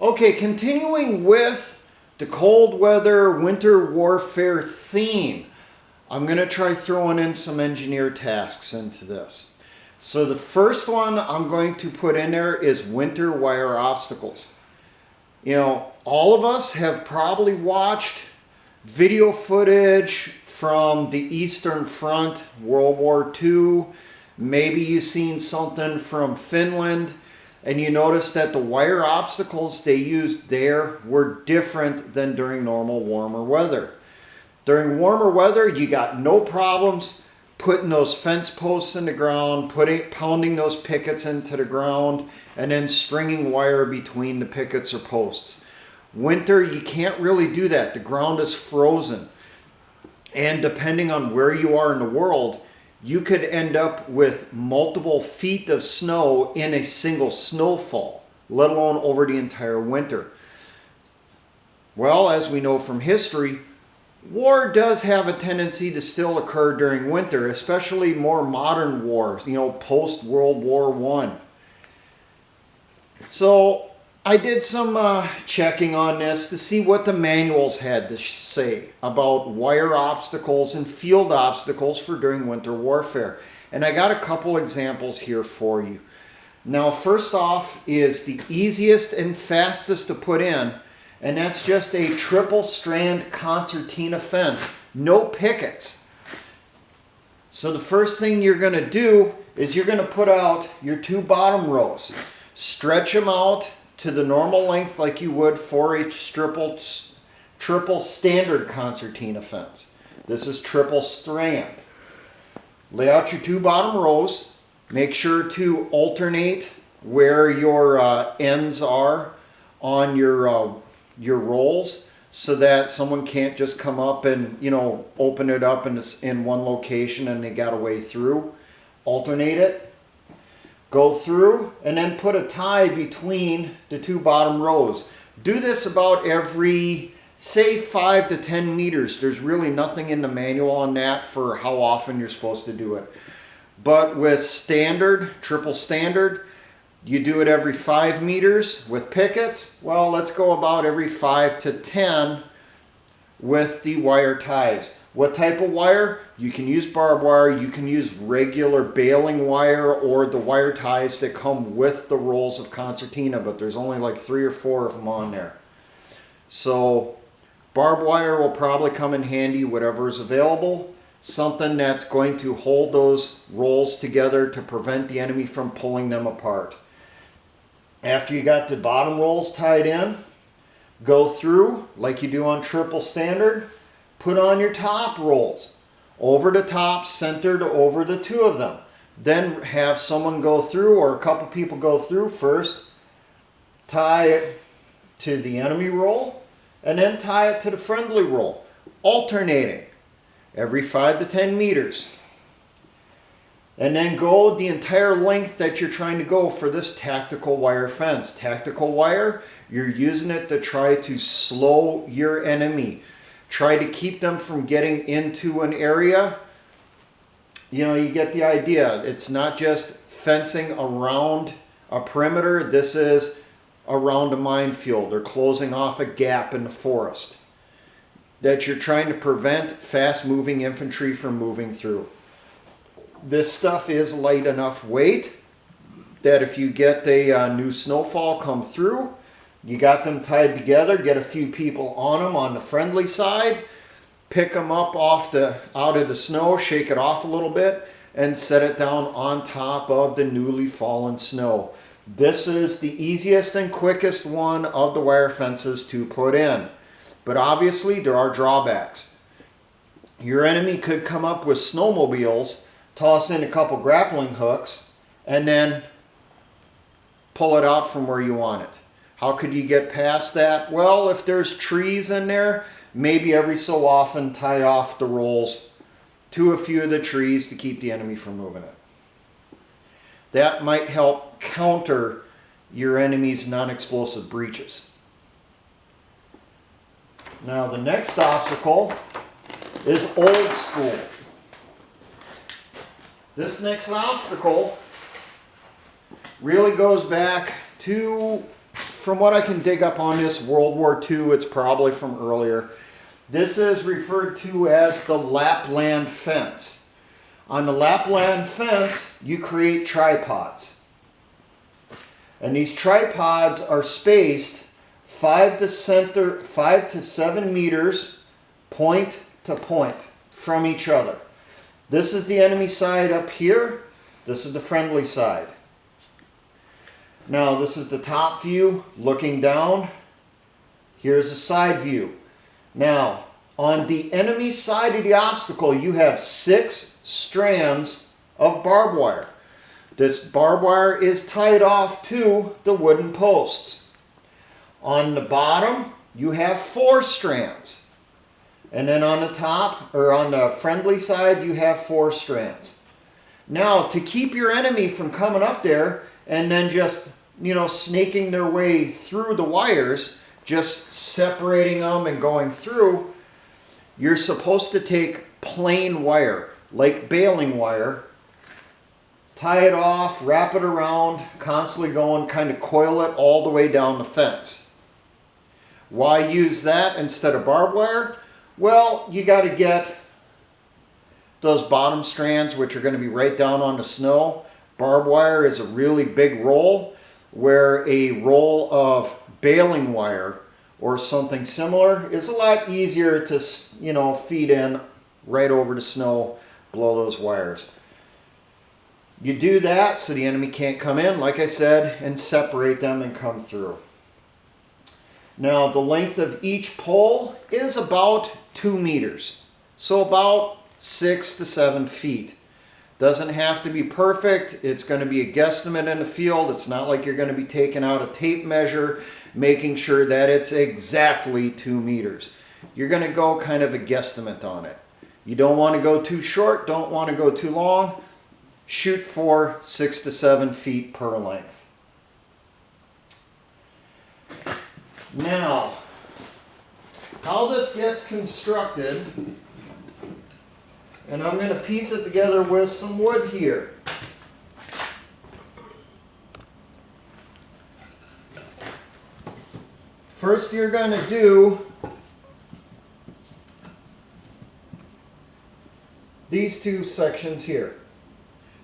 Okay, continuing with the cold weather winter warfare theme, I'm going to try throwing in some engineer tasks into this. So the first one I'm going to put in there is winter wire obstacles. You know, all of us have probably watched video footage from the Eastern Front, World War II. Maybe you've seen something from Finland, and you notice that the wire obstacles they used there were different than during normal warmer weather. During warmer weather, you got no problems putting those fence posts in the ground, pounding those pickets into the ground, and then stringing wire between the pickets or posts. Winter, you can't really do that. The ground is frozen. And depending on where you are in the world, you could end up with multiple feet of snow in a single snowfall, let alone over the entire winter. Well, as we know from history, war does have a tendency to still occur during winter, especially more modern wars, post-World War I. So I did some checking on this to see what the manuals had to say about wire obstacles and field obstacles for during winter warfare. And I got a couple examples here for you. Now, first off is the easiest and fastest to put in, and that's just a triple strand concertina fence, no pickets. So the first thing you're going to do is you're going to put out your two bottom rows, stretch them out to the normal length like you would for a triple standard concertina fence. This is triple strand. Lay out your two bottom rows. Make sure to alternate where your ends are on your rolls so that someone can't just come up and open it up in one location and they got a way through. Alternate it. Go through and then put a tie between the two bottom rows. Do this about every, say, 5 to 10 meters. There's really nothing in the manual on that for how often you're supposed to do it. But with standard, triple standard, you do it every 5 meters. With pickets, well, let's go about every 5 to 10 with the wire ties. What type of wire? You can use barbed wire, you can use regular baling wire, or the wire ties that come with the rolls of concertina, but there's only like 3 or 4 of them on there. So barbed wire will probably come in handy, whatever is available. Something that's going to hold those rolls together to prevent the enemy from pulling them apart. After you got the bottom rolls tied in, go through like you do on triple standard. Put on your top rolls, over the top, centered over the two of them. Then have someone go through, or a couple people go through first, tie it to the enemy roll, and then tie it to the friendly roll, alternating every 5 to 10 meters. And then go the entire length that you're trying to go for this tactical wire fence. Tactical wire, you're using it to try to slow your enemy. Try to keep them from getting into an area. You get the idea. It's not just fencing around a perimeter. This is around a minefield or closing off a gap in the forest that you're trying to prevent fast-moving infantry from moving through. This stuff is light enough weight that if you get a new snowfall come through, you got them tied together, get a few people on them on the friendly side, pick them up out of the snow, shake it off a little bit, and set it down on top of the newly fallen snow. This is the easiest and quickest one of the wire fences to put in. But obviously there are drawbacks. Your enemy could come up with snowmobiles, toss in a couple grappling hooks, and then pull it out from where you want it. How could you get past that? Well, if there's trees in there, maybe every so often tie off the rolls to a few of the trees to keep the enemy from moving it. That might help counter your enemy's non-explosive breaches. Now the next obstacle is old school. This next obstacle really goes back to from what I can dig up on this, World War II, it's probably from earlier. This is referred to as the Lapland fence. On the Lapland fence, you create tripods. And these tripods are spaced 5 to 7 meters point to point from each other. This is the enemy side up here. This is the friendly side. Now this is the top view looking down. Here's a side view. Now on the enemy side of the obstacle you have 6 strands of barbed wire. This barbed wire is tied off to the wooden posts. On the bottom you have 4 strands. And then on the top, or on the friendly side, you have 4 strands. Now to keep your enemy from coming up there and then just, snaking their way through the wires, just separating them and going through, you're supposed to take plain wire, like baling wire, tie it off, wrap it around, constantly going, kind of coil it all the way down the fence. Why use that instead of barbed wire? Well, you got to get those bottom strands, which are going to be right down on the snow. Barbed wire is a really big roll, where a roll of baling wire or something similar is a lot easier to, feed in right over the snow, blow those wires. You do that so the enemy can't come in, like I said, and separate them and come through. Now the length of each pole is about 2 meters, so about 6 to 7 feet. Doesn't have to be perfect. It's going to be a guesstimate in the field. It's not like you're going to be taking out a tape measure, making sure that it's exactly 2 meters. You're going to go kind of a guesstimate on it. You don't want to go too short, don't want to go too long. Shoot for 6 to 7 feet per length. Now, how this gets constructed, and I'm going to piece it together with some wood here. First you're going to do these 2 sections here.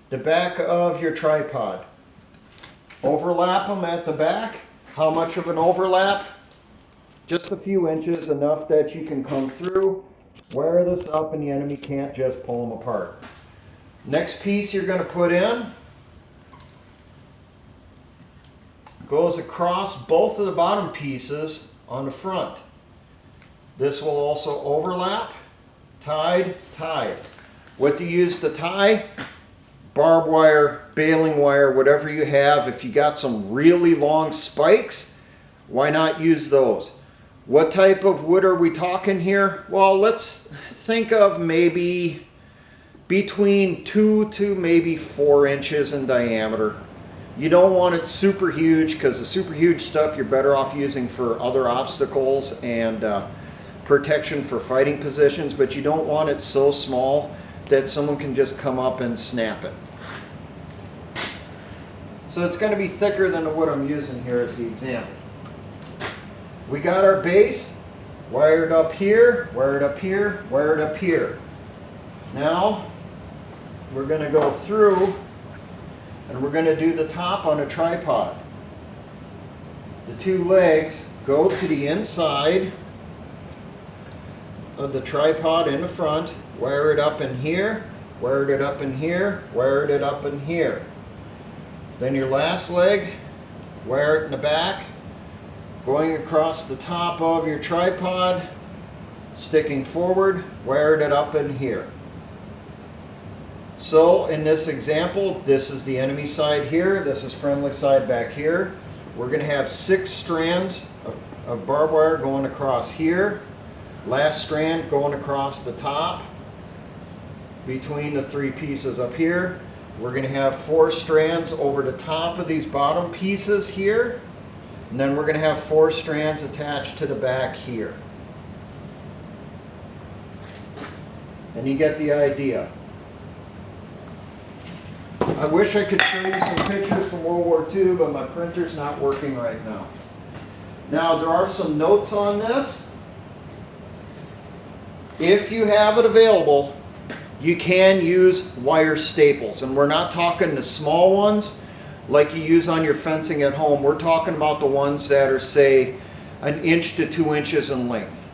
The back of your tripod. Overlap them at the back. How much of an overlap? Just a few inches, enough that you can come through, wire this up, and the enemy can't just pull them apart. Next piece you're going to put in goes across both of the bottom pieces on the front. This will also overlap, tied, tied. What to use to tie? Barbed wire, baling wire, whatever you have. If you got some really long spikes, why not use those? What type of wood are we talking here? Well, let's think of maybe between 2 to maybe 4 inches in diameter. You don't want it super huge, because the super huge stuff you're better off using for other obstacles and protection for fighting positions, but you don't want it so small that someone can just come up and snap it. So it's going to be thicker than the wood I'm using here as the example. We got our base wired up here, wired up here, wired up here. Now we're going to go through and we're going to do the top on a tripod. The 2 legs go to the inside of the tripod in the front, wire it up in here, wired it up in here, wired it up in here. Then your last leg, wire it in the back, going across the top of your tripod, sticking forward, wired it up in here. So in this example, this is the enemy side here, this is friendly side back here. We're going to have 6 strands of barbed wire going across here. Last strand going across the top between the 3 pieces up here. We're going to have 4 strands over the top of these bottom pieces here. And then we're going to have 4 strands attached to the back here. And you get the idea. I wish I could show you some pictures from World War II, but my printer's not working right now. Now there are some notes on this. If you have it available, you can use wire staples, and we're not talking the small ones like you use on your fencing at home. We're talking about the ones that are, say, 1 inch to 2 inches in length.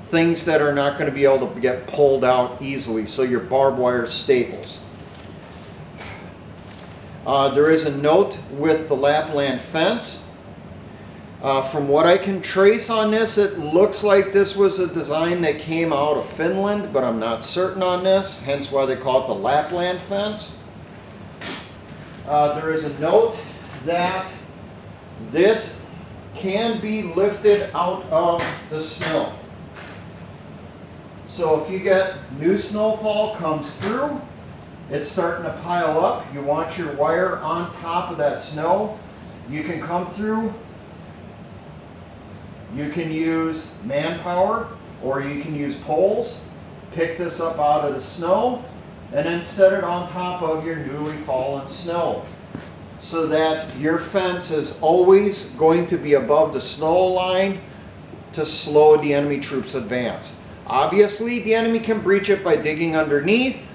Things that are not going to be able to get pulled out easily, so your barbed wire staples. There is a note with the Lapland fence. From what I can trace on this, it looks like this was a design that came out of Finland, but I'm not certain on this, hence why they call it the Lapland fence. There is a note that this can be lifted out of the snow. So if you get new snowfall comes through, it's starting to pile up, you want your wire on top of that snow, you can come through. You can use manpower, or you can use poles, pick this up out of the snow, and then set it on top of your newly fallen snow, so that your fence is always going to be above the snow line to slow the enemy troops' advance. Obviously, the enemy can breach it by digging underneath,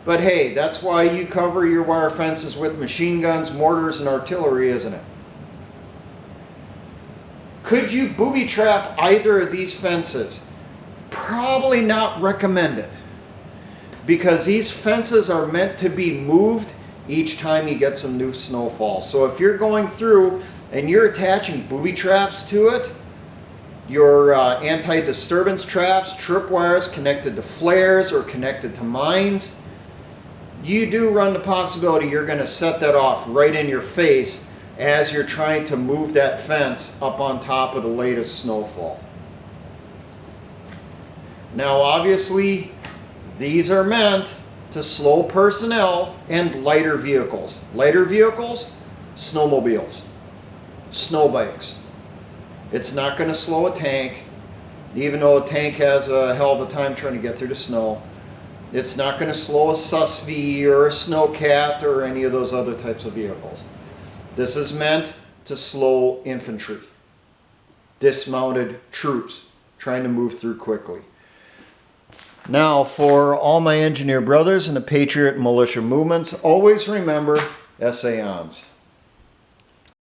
but hey, that's why you cover your wire fences with machine guns, mortars, and artillery, isn't it? Could you booby trap either of these fences? Probably not recommended, because these fences are meant to be moved each time you get some new snowfall. So if you're going through and you're attaching booby traps to it, your anti-disturbance traps, tripwires connected to flares or connected to mines, you do run the possibility you're going to set that off right in your face as you're trying to move that fence up on top of the latest snowfall. Now obviously these are meant to slow personnel and lighter vehicles. Lighter vehicles, snowmobiles, snow bikes. It's not going to slow a tank, even though a tank has a hell of a time trying to get through the snow. It's not going to slow a SUSV or a snowcat or any of those other types of vehicles. This is meant to slow infantry, dismounted troops trying to move through quickly. Now, for all my engineer brothers and the Patriot militia movements, always remember essayons.